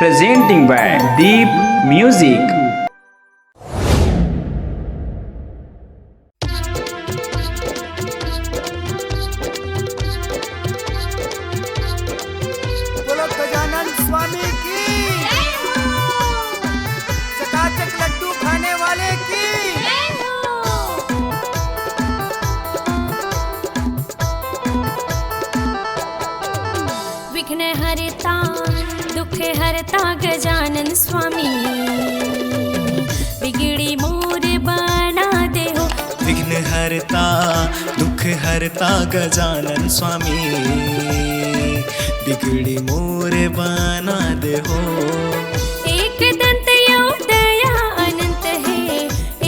presenting by Deep Music. बोलो गजानन स्वामी की, चकाचक लड्डू खाने वाले की। विघ्न हरता दुख हरता गजानन स्वामी, बिगड़ी मोर बना दे हो। विघ्न हरता दुख हरता गजानन स्वामी, बिगड़ी मोर बना दे हो। एक दंत यो दया अनंत है,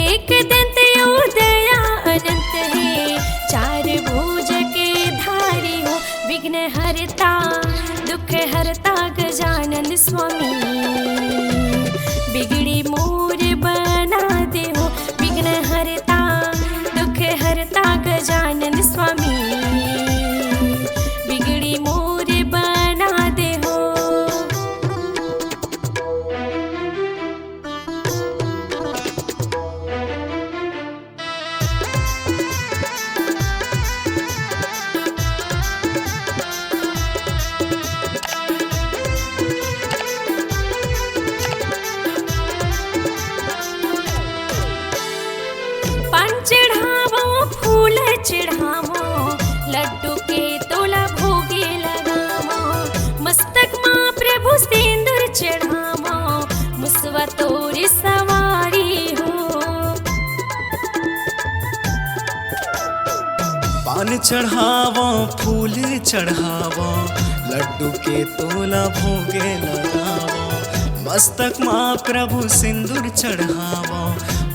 एक दंत यो दया अनंत है, चार भुज के धारी हो। विघ्न हरता दुख हरता गजानन स्वामी, बिगड़ी मोर बना दे हो। विघ्न हरता दुख हरता गजानन स्वामी, बिगड़ी मोर बना दे हो। पान चढ़ावो फूल चढ़ावो, लड्डू के तोला भोगे लगावो। मस्तक माँ प्रभु सिंदूर चढ़ावो, मुसवा तोरी सवारी हो। पान चढ़ावो फूल चढ़ावो, लड्डू के तोला भोगे लगावो। मस्तक माँ प्रभु सिंदूर चढ़ावो,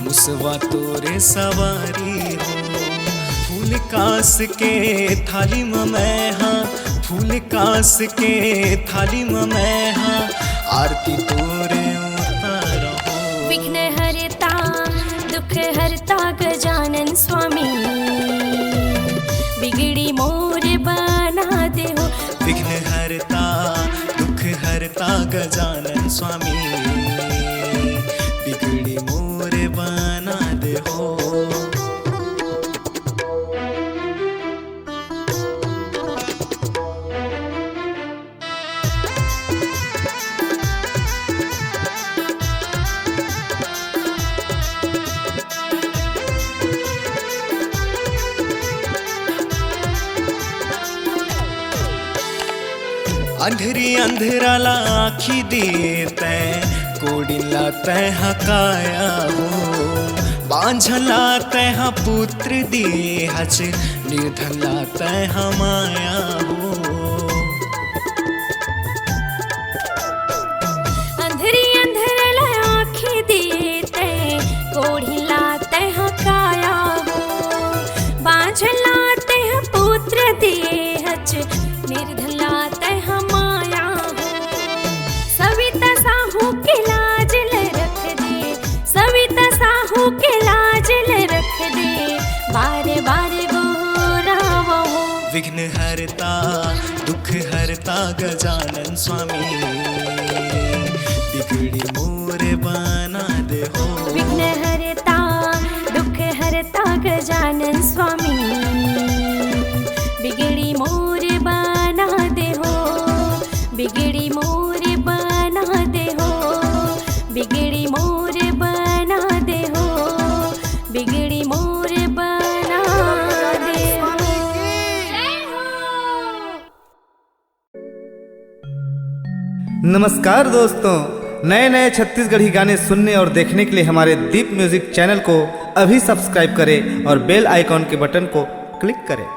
मुसवा तोरे सवारी हो। फूल कास के थाली में मैं हाँ, फूल कास के थाली में मैं हाँ, आरती तोरे उतारो। विघ्न हरता दुख हरता गजानन स्वामी, बिगड़ी मोर बना दे हो। विघ्न हरता दुख हरता गजानन स्वामी, बिगड़ी मोर बना दे हो। अंधरी अंधराला आखी देते, कोडिला तह काया हो। बांझला तह पुत्र देहच, निर्धला तह माया हो। अंधरी अंधरला आँखी देते, कोढ़िला तह काया हो। बांझला तह पुत्र देहच, निर्धला तह माया हो। सविता साहू के लाज ले रख दे, सविता साहू के लाज ले रख दे, बारे बारे गोरावो। विघ्न हरता दुख हरता गजानन स्वामी, बिगड़ी मोर बना दे हो। विघ्न हरता दुख हरता गजानन स्वामी, बिगड़ी मोर बना दे हो। बिगड़ी मोर बना दे हो, बिगड़ी मोर बना दे हो, बिगड़ी मोर बना दे हो। नमस्कार दोस्तों, नए नए छत्तीसगढ़ी गाने सुनने और देखने के लिए हमारे दीप म्यूजिक चैनल को अभी सब्सक्राइब करें और बेल आइकॉन के बटन को क्लिक करें।